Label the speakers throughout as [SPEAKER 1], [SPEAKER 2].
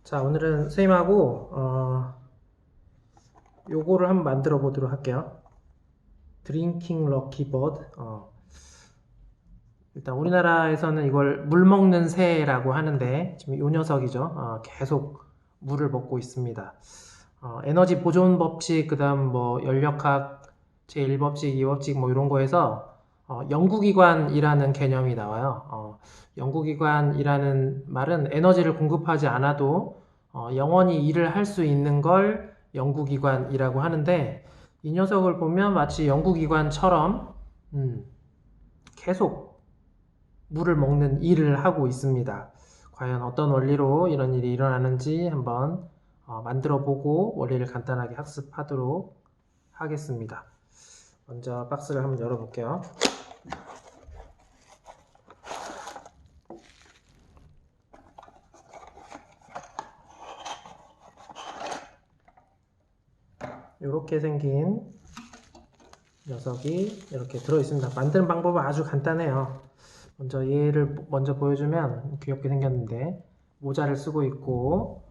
[SPEAKER 1] 자, 오늘은 선생님하고 요거를 한번 만들어 보도록 할게요. 드링킹 럭키 버드. 일단 우리나라에서는 이걸 물 먹는 새라고 하는데 지금 요 녀석이죠. 계속 물을 먹고 있습니다. 에너지 보존 법칙, 그다음 뭐 연력학 제1법칙, 2법칙 뭐 이런 거에서 영구기관이라는 개념이 나와요. 영구기관이라는 말은 에너지를 공급하지 않아도 영원히 일을 할 수 있는 걸 영구기관이라고 하는데, 이 녀석을 보면 마치 영구기관처럼 계속 물을 먹는 일을 하고 있습니다. 과연 어떤 원리로 이런 일이 일어나는지 한번 만들어 보고 원리를 간단하게 학습하도록 하겠습니다. 먼저 박스를 한번 열어 볼게요. 이렇게 생긴 녀석이 이렇게 들어 있습니다. 만드는 방법은 아주 간단해요. 먼저 얘를 먼저 보여주면 귀엽게 생겼는데, 모자를 쓰고 있고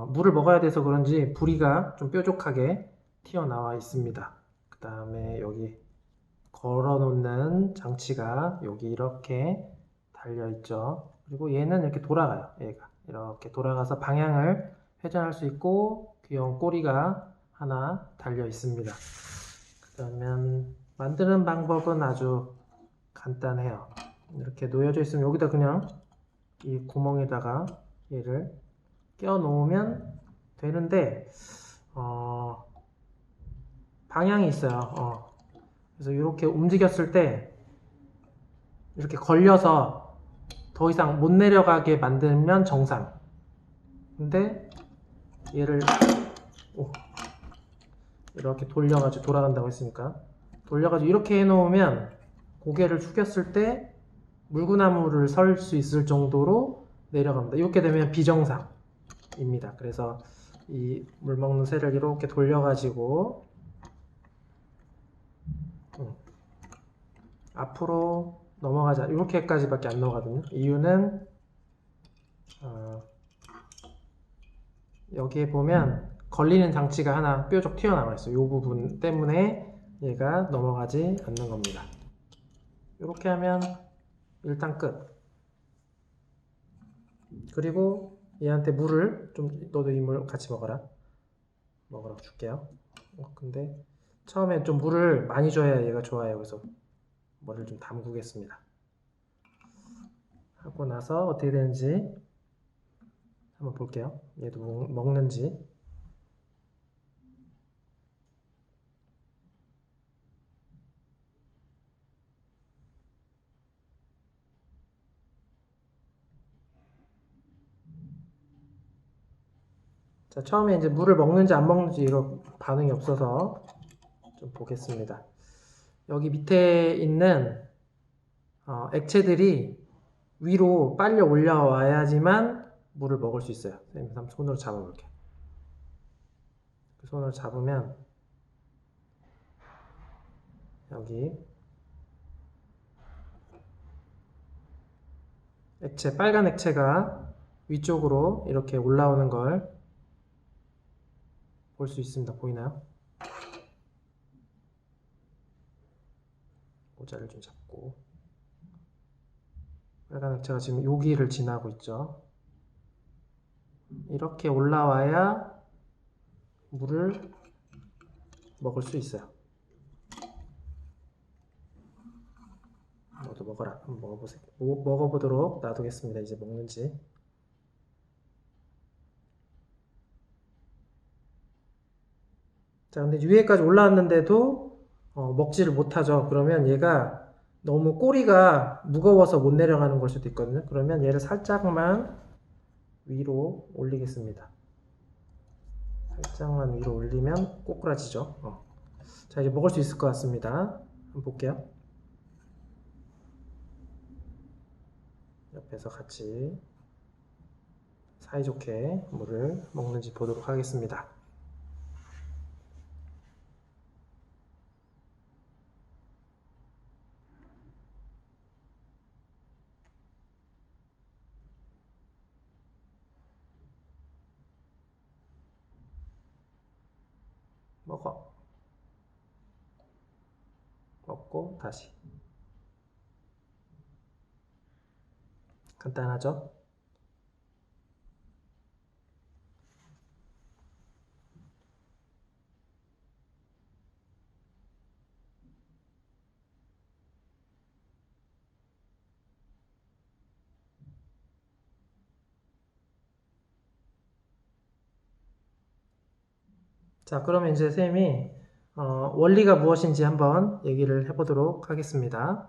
[SPEAKER 1] 물을 먹어야 돼서 그런지 부리가 좀 뾰족하게 튀어나와 있습니다. 그 다음에 여기 걸어 놓는 장치가 여기 이렇게 달려 있죠. 그리고 얘는 이렇게 돌아가요. 얘가 이렇게 돌아가서 방향을 회전할 수 있고 귀여운 꼬리가 하나 달려 있습니다. 그러면 만드는 방법은 아주 간단해요. 이렇게 놓여져 있으면 여기다 그냥 이 구멍에다가 얘를 끼워 놓으면 되는데, 방향이 있어요. 그래서 이렇게 움직였을 때 이렇게 걸려서 더 이상 못 내려가게 만들면 정상. 근데 얘를 이렇게 돌려가지고, 돌아간다고 했으니까 돌려가지고 이렇게 해놓으면 고개를 숙였을 때 물구나무를 설 수 있을 정도로 내려갑니다. 이렇게 되면 비정상입니다. 그래서 이 물 먹는 새를 이렇게 돌려가지고 앞으로 넘어가자, 이렇게까지밖에 안 나오거든요. 이유는 여기에 보면 걸리는 장치가 하나 뾰족 튀어나와 있어요. 이 부분 때문에 얘가 넘어가지 않는 겁니다. 이렇게 하면 일단 끝. 그리고 얘한테 물을 좀, 너도 이 물 같이 먹으라고 줄게요. 근데 처음에 좀 물을 많이 줘야 얘가 좋아요. 그래서 물을 좀 담그겠습니다. 하고 나서 어떻게 되는지 한번 볼게요. 얘도 먹는지. 자, 처음에 이제 물을 먹는지 안 먹는지 이거 반응이 없어서 좀 보겠습니다. 여기 밑에 있는 액체들이 위로 빨리 올라와야지만 물을 먹을 수 있어요. 선생님 한번 손으로 잡아볼게요. 손으로 잡으면 여기 액체, 빨간 액체가 위쪽으로 이렇게 올라오는 걸 볼 수 있습니다. 보이나요? 모자를 좀 잡고, 빨간 액체가 지금 여기를 지나고 있죠. 이렇게 올라와야 물을 먹을 수 있어요. 너도 먹어라. 한번 먹어보세요. 먹어보도록 놔두겠습니다. 이제 먹는지. 자, 근데 위에까지 올라왔는데도 먹지를 못하죠. 그러면 얘가 너무 꼬리가 무거워서 못 내려가는 걸 수도 있거든요. 그러면 얘를 살짝만 위로 올리겠습니다. 살짝만 위로 올리면 꼬꾸라지죠. 자, 이제 먹을 수 있을 것 같습니다. 한번 볼게요. 옆에서 같이 사이좋게 물을 먹는지 보도록 하겠습니다. 먹고 다시. 간단하죠? 자, 그러면 이제 쌤이 원리가 무엇인지 한번 얘기를 해보도록 하겠습니다.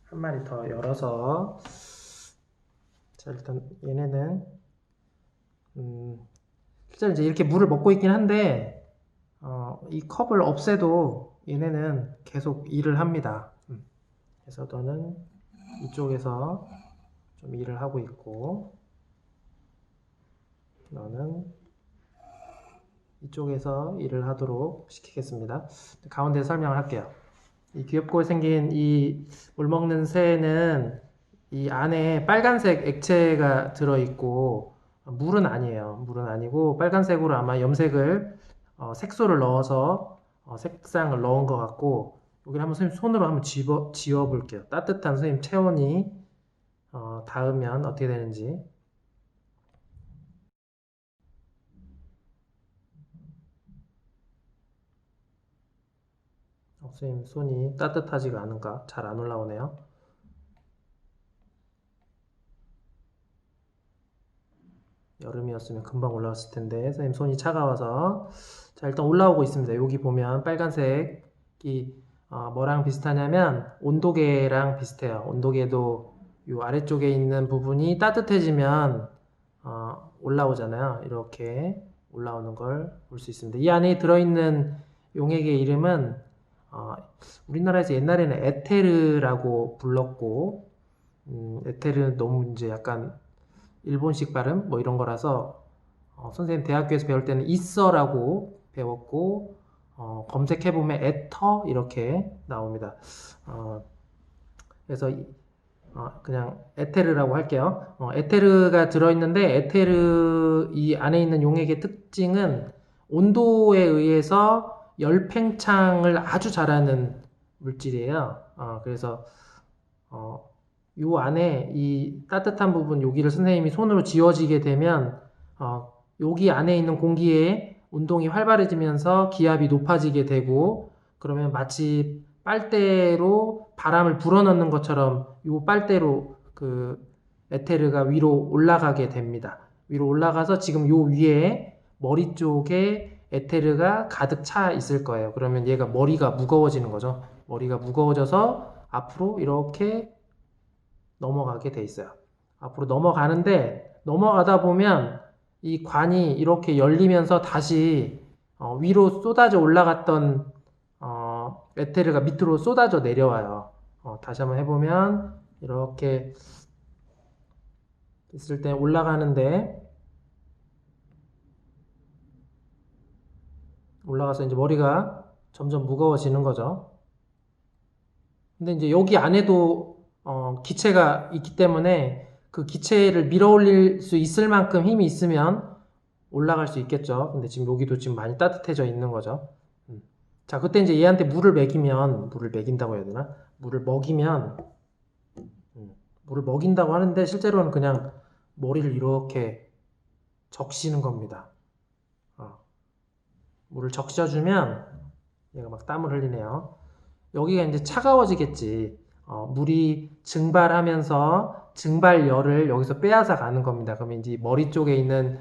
[SPEAKER 1] 한 마리 더 열어서, 자, 일단 얘네는 실제로 이제 이렇게 물을 먹고 있긴 한데 이 컵을 없애도 얘네는 계속 일을 합니다. 그래서 너는 이쪽에서 좀 일을 하고 있고, 너는 이쪽에서 일을 하도록 시키겠습니다. 가운데 설명을 할게요. 이 귀엽고 생긴 이 물 먹는 새는 이 안에 빨간색 액체가 들어있고, 물은 아니에요. 물은 아니고 빨간색으로 아마 염색을 색소를 넣어서 색상을 넣은 것 같고, 여기를 한번 선생님 손으로 한번 지워 볼게요. 따뜻한 선생님 체온이 닿으면 어떻게 되는지. 선생님 손이 따뜻하지가 않은가? 잘 안 올라오네요. 여름이었으면 금방 올라왔을 텐데 선생님 손이 차가워서. 자, 일단 올라오고 있습니다. 여기 보면 빨간색이 뭐랑 비슷하냐면 온도계랑 비슷해요. 온도계도 이 아래쪽에 있는 부분이 따뜻해지면 올라오잖아요. 이렇게 올라오는 걸 볼 수 있습니다. 이 안에 들어있는 용액의 이름은 우리나라에서 옛날에는 에테르라고 불렀고, 에테르는 너무 이제 약간 일본식 발음 뭐 이런 거라서 선생님 대학교에서 배울 때는 이서라고 배웠고, 검색해보면 에터 이렇게 나옵니다. 그래서 그냥 에테르라고 할게요. 에테르가 들어있는데, 에테르 이 안에 있는 용액의 특징은 온도에 의해서 열 팽창을 아주 잘하는 물질이에요. 그래서 요 안에 이 따뜻한 부분, 여기를 선생님이 손으로 지워지게 되면 여기 안에 있는 공기의 운동이 활발해지면서 기압이 높아지게 되고, 그러면 마치 빨대로 바람을 불어넣는 것처럼 요 빨대로 그 에테르가 위로 올라가게 됩니다. 위로 올라가서 지금 요 위에 머리 쪽에 에테르가 가득 차 있을 거예요. 그러면 얘가 머리가 무거워지는 거죠. 머리가 무거워져서 앞으로 이렇게 넘어가게 돼 있어요. 앞으로 넘어가는데, 넘어가다 보면 이 관이 이렇게 열리면서 다시 위로 쏟아져 올라갔던 에테르가 밑으로 쏟아져 내려와요. 다시 한번 해보면 이렇게 있을 때 올라가는데, 올라가서 이제 머리가 점점 무거워지는 거죠. 근데 이제 여기 안에도 기체가 있기 때문에 그 기체를 밀어 올릴 수 있을 만큼 힘이 있으면 올라갈 수 있겠죠. 근데 지금 여기도 지금 많이 따뜻해져 있는 거죠. 자, 그때 이제 얘한테 물을 먹인다고 해야 되나? 물을 먹인다고 하는데 실제로는 그냥 머리를 이렇게 적시는 겁니다. 물을 적셔주면 얘가 막 땀을 흘리네요. 여기가 이제 차가워지겠지. 물이 증발하면서 증발열을 여기서 빼앗아 가는 겁니다. 그러면 이제 머리 쪽에 있는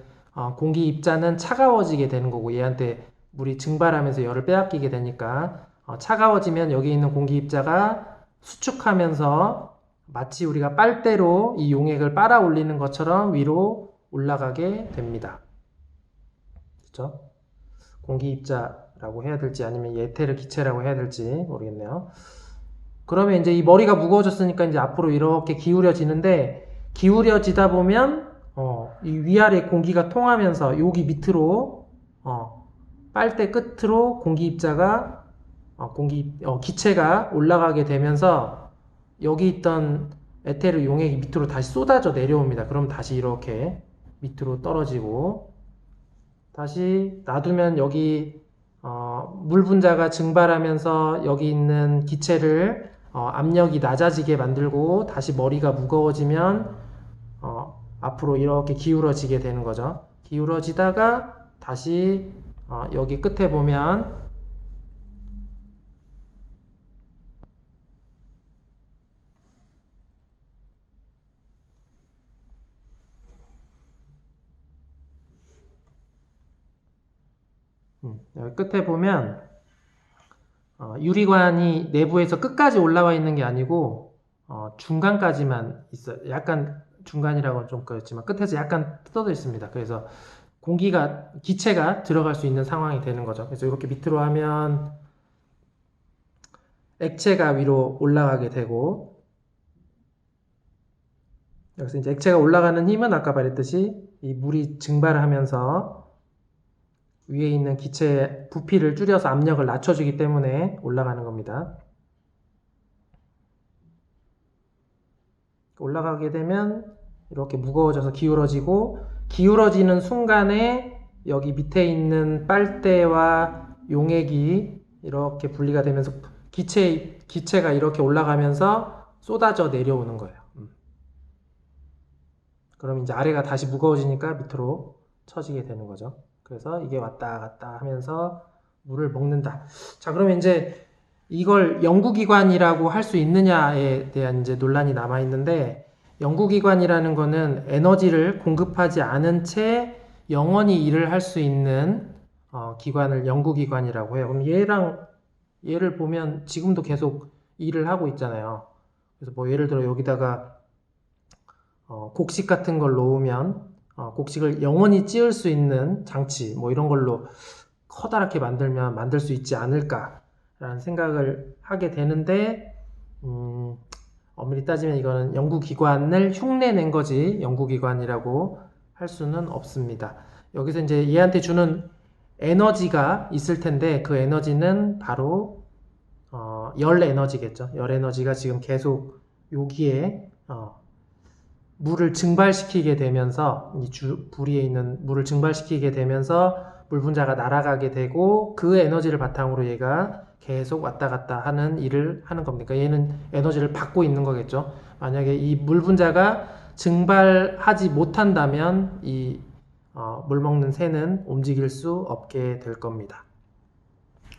[SPEAKER 1] 공기 입자는 차가워지게 되는 거고, 얘한테 물이 증발하면서 열을 빼앗기게 되니까 차가워지면 여기 있는 공기 입자가 수축하면서 마치 우리가 빨대로 이 용액을 빨아 올리는 것처럼 위로 올라가게 됩니다. 그렇죠? 공기 입자라고 해야 될지 아니면 에테르 기체라고 해야 될지 모르겠네요. 그러면 이제 이 머리가 무거워졌으니까 이제 앞으로 이렇게 기울여지는데, 기울여지다 보면 이 위아래 공기가 통하면서 여기 밑으로 빨대 끝으로 공기 입자가 기체가 올라가게 되면서 여기 있던 에테르 용액이 밑으로 다시 쏟아져 내려옵니다. 그럼 다시 이렇게 밑으로 떨어지고, 다시 놔두면 여기 물 분자가 증발하면서 여기 있는 기체를 압력이 낮아지게 만들고, 다시 머리가 무거워지면 앞으로 이렇게 기울어지게 되는 거죠. 기울어지다가 다시 여기 끝에 보면 여기 끝에 보면 유리관이 내부에서 끝까지 올라와 있는 게 아니고 중간까지만 있어요. 약간 중간이라고 좀 그렇지만 끝에서 약간 뜯어져 있습니다. 그래서 기체가 들어갈 수 있는 상황이 되는 거죠. 그래서 이렇게 밑으로 하면 액체가 위로 올라가게 되고, 여기서 이제 액체가 올라가는 힘은 아까 말했듯이 이 물이 증발하면서 위에 있는 기체의 부피를 줄여서 압력을 낮춰주기 때문에 올라가는 겁니다. 올라가게 되면 이렇게 무거워져서 기울어지고, 기울어지는 순간에 여기 밑에 있는 빨대와 용액이 이렇게 분리가 되면서 기체가 이렇게 올라가면서 쏟아져 내려오는 거예요. 그럼 이제 아래가 다시 무거워지니까 밑으로 처지게 되는 거죠. 그래서 이게 왔다 갔다 하면서 물을 먹는다. 자, 그러면 이제 이걸 연구기관이라고 할 수 있느냐에 대한 이제 논란이 남아 있는데, 연구기관이라는 거는 에너지를 공급하지 않은 채 영원히 일을 할 수 있는 기관을 연구기관이라고 해요. 그럼 얘를 보면 지금도 계속 일을 하고 있잖아요. 그래서 뭐 예를 들어 여기다가 곡식 같은 걸 놓으면 곡식을 영원히 찌을 수 있는 장치 뭐 이런 걸로 커다랗게 만들 수 있지 않을까라는 생각을 하게 되는데, 엄밀히 따지면 이거는 연구기관을 흉내낸 거지 연구기관이라고 할 수는 없습니다. 여기서 이제 얘한테 주는 에너지가 있을 텐데, 그 에너지는 바로 열 에너지겠죠. 열 에너지가 지금 계속 여기에 물을 증발시키게 되면서, 부리에 있는 물을 증발시키게 되면서 물 분자가 날아가게 되고, 그 에너지를 바탕으로 얘가 계속 왔다 갔다 하는 일을 하는 겁니다. 얘는 에너지를 받고 있는 거겠죠. 만약에 이 물 분자가 증발하지 못한다면 이 물 먹는 새는 움직일 수 없게 될 겁니다.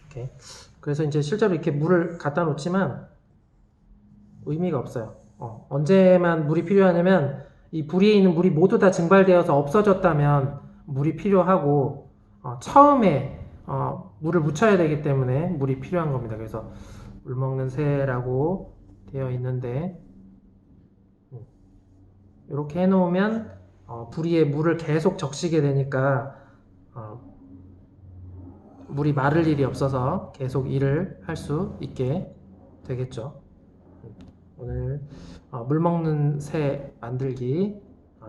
[SPEAKER 1] 오케이. 그래서 이제 실제로 이렇게 물을 갖다 놓지만 의미가 없어요. 언제만 물이 필요하냐면 이 부리에 있는 물이 모두 다 증발되어서 없어졌다면 물이 필요하고, 처음에 물을 묻혀야 되기 때문에 물이 필요한 겁니다. 그래서 물 먹는 새라고 되어 있는데, 이렇게 해놓으면 부리에 물을 계속 적시게 되니까 물이 마를 일이 없어서 계속 일을 할 수 있게 되겠죠. 오늘 물 먹는 새 만들기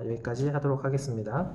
[SPEAKER 1] 여기까지 하도록 하겠습니다.